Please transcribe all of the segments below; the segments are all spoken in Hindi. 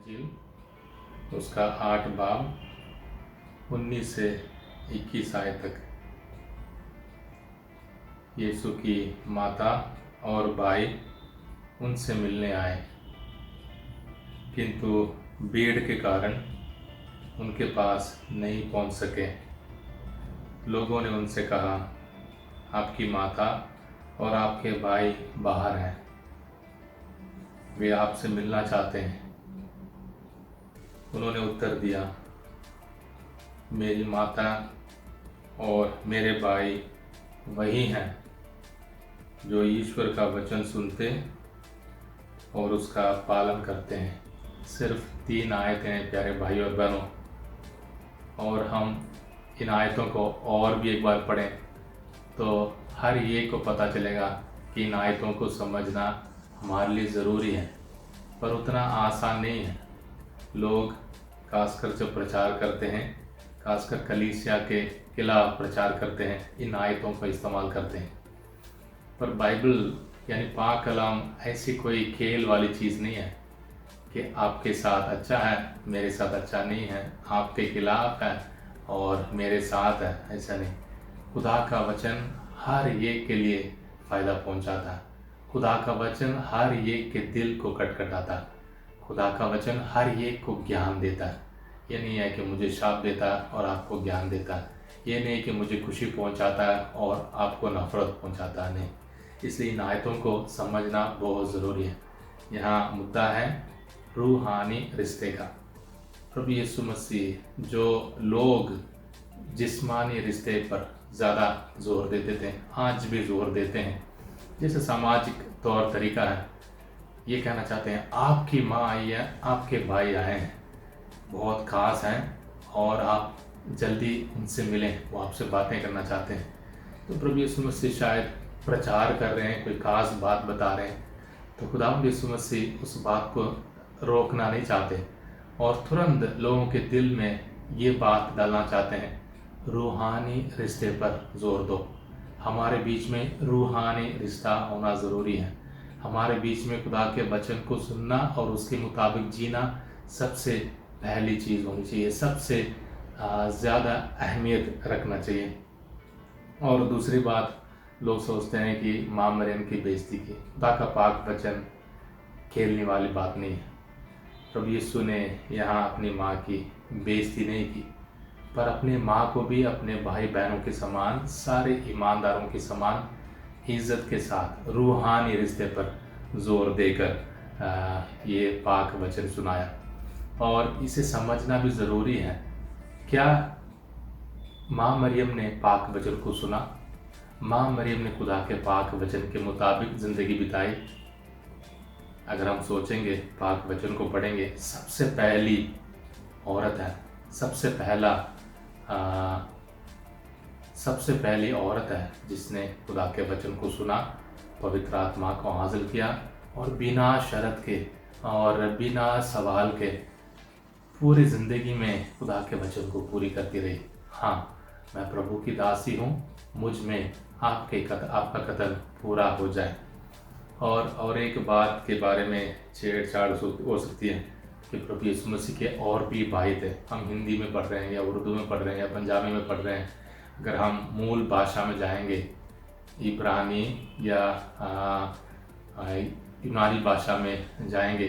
इंजील उसका 8 बाब 19 से 21 आयत तक। यीशु की माता और भाई उनसे मिलने आए, किंतु भीड़ के कारण उनके पास नहीं पहुंच सके। लोगों ने उनसे कहा, आपकी माता और आपके भाई बाहर हैं, वे आपसे मिलना चाहते हैं। उन्होंने उत्तर दिया, मेरी माता और मेरे भाई वही हैं जो ईश्वर का वचन सुनते और उसका पालन करते हैं। सिर्फ 3 आयतें हैं प्यारे भाई और बहनों, और हम इन आयतों को और भी एक बार पढ़ें तो हर एक को पता चलेगा कि इन आयतों को समझना हमारे लिए ज़रूरी है, पर उतना आसान नहीं है। लोग खासकर जब प्रचार करते हैं, खासकर कलीसिया के खिलाफ प्रचार करते हैं, इन आयतों का इस्तेमाल करते हैं। पर बाइबल यानी पाक कलाम ऐसी कोई खेल वाली चीज़ नहीं है कि आपके साथ अच्छा है, मेरे साथ अच्छा नहीं है, आपके खिलाफ है और मेरे साथ है, ऐसा नहीं। खुदा का वचन हर एक के लिए फ़ायदा पहुंचाता है। खुदा का वचन हर एक के दिल को खटखटाता है। खुदा का वचन हर एक को ज्ञान देता है। ये नहीं है कि मुझे शाप देता है और आपको ज्ञान देता है। ये नहीं कि मुझे खुशी पहुंचाता है और आपको नफरत पहुंचाता है, नहीं। इसलिए इन आयतों को समझना बहुत ज़रूरी है। यहाँ मुद्दा है रूहानी रिश्ते का। प्रभु यीशु मसीह, जो लोग जिस्मानी रिश्ते पर ज़्यादा जोर देते थे, आज भी जोर देते हैं, जैसे सामाजिक तौर तरीका है, ये कहना चाहते हैं आपकी माँ आई है, आपके भाई आए हैं, बहुत ख़ास हैं और आप जल्दी उनसे मिलें, वो आपसे बातें करना चाहते हैं। तो प्रभु यीशु मसीह शायद प्रचार कर रहे हैं, कोई ख़ास बात बता रहे हैं, तो खुदावंद यीशु मसीह उस बात को रोकना नहीं चाहते और तुरंत लोगों के दिल में ये बात डालना चाहते हैं, रूहानी रिश्ते पर जोर दो। हमारे बीच में रूहानी रिश्ता होना ज़रूरी है। हमारे बीच में खुदा के वचन को सुनना और उसके मुताबिक जीना सबसे पहली चीज़ होनी चाहिए, सबसे ज़्यादा अहमियत रखना चाहिए। और दूसरी बात, लोग सोचते हैं कि माँ मरियम की बेइज्जती की। खुदा का पाक वचन खेलने वाली बात नहीं है। प्रभु यीशु ने यहाँ अपनी माँ की बेइज्जती नहीं की, पर अपने माँ को भी अपने भाई बहनों के समान, सारे ईमानदारों के समान इज्जत के साथ रूहानी रिश्ते पर जोर देकर ये पाक वचन सुनाया। और इसे समझना भी ज़रूरी है। क्या माँ मरियम ने पाक वचन को सुना? माँ मरियम ने खुदा के पाक वचन के मुताबिक ज़िंदगी बिताई? अगर हम सोचेंगे, पाक वचन को पढ़ेंगे, सबसे पहली औरत है, सबसे पहली औरत है जिसने खुदा के वचन को सुना, पवित्र आत्मा को हासिल किया और बिना शर्त के और बिना सवाल के पूरी ज़िंदगी में खुदा के वचन को पूरी करती रही। हाँ, मैं प्रभु की दासी हूँ, मुझ में आपका कथन पूरा हो जाए। और एक बात के बारे में छेड़छाड़ हो सकती है कि प्रभु यीशु मसीह के और भी भाई थे। हम हिंदी में पढ़ रहे हैं या उर्दू में पढ़ रहे हैं या पंजाबी में पढ़ रहे हैं, अगर हम मूल भाषा में जाएंगे, इब्रानी या यूनानी भाषा में जाएंगे,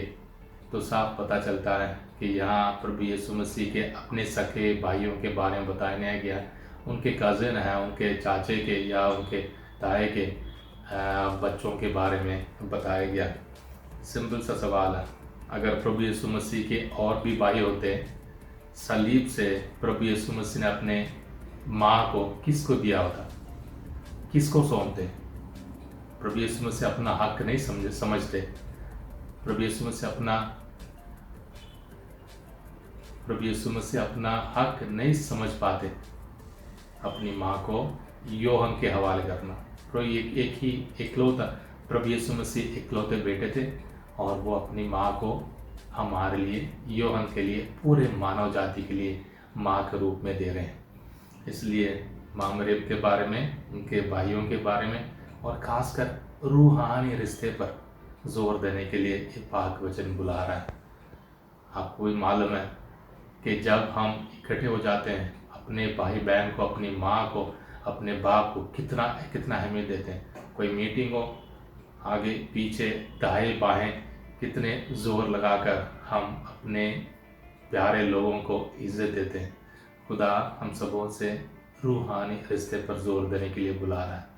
तो साफ पता चलता है कि यहाँ प्रभु यीशु मसीह के अपने सगे भाइयों के बारे में बताया गया। उनके कज़न हैं, उनके चाचे के या उनके ताए के बच्चों के बारे में बताया गया। सिंपल सा सवाल है, अगर प्रभु यीशु मसीह के और भी भाई होते, सलीब से प्रभु यीशु मसीह ने अपने माँ को किसको दिया होता, किसको सौंपते? प्रभु यीशु मसीह अपना हक नहीं समझते। प्रभु यीशु मसीह अपना हक नहीं समझ पाते अपनी माँ को योहन के हवाले करना। तो इकलौता प्रभु यीशु मसीह इकलौते बेटे थे और वो अपनी माँ को हमारे लिए, योहन के लिए, पूरे मानव जाति के लिए माँ के रूप में दे रहे हैं। इसलिए माँ मरियम के बारे में, उनके भाइयों के बारे में और ख़ासकर रूहानी रिश्ते पर जोर देने के लिए ये पाक वचन बुला रहा है। आपको आपको भी मालूम है कि जब हम इकट्ठे हो जाते हैं, अपने भाई बहन को, अपनी माँ को, अपने बाप को कितना कितना अहमियत देते हैं। कोई मीटिंग हो, आगे पीछे दाएं बाएं कितने ज़ोर लगाकर हम अपने प्यारे लोगों को इज़्ज़त देते हैं। खुदा हम सबों से रूहानी रिश्ते पर जोर देने के लिए बुला रहा है।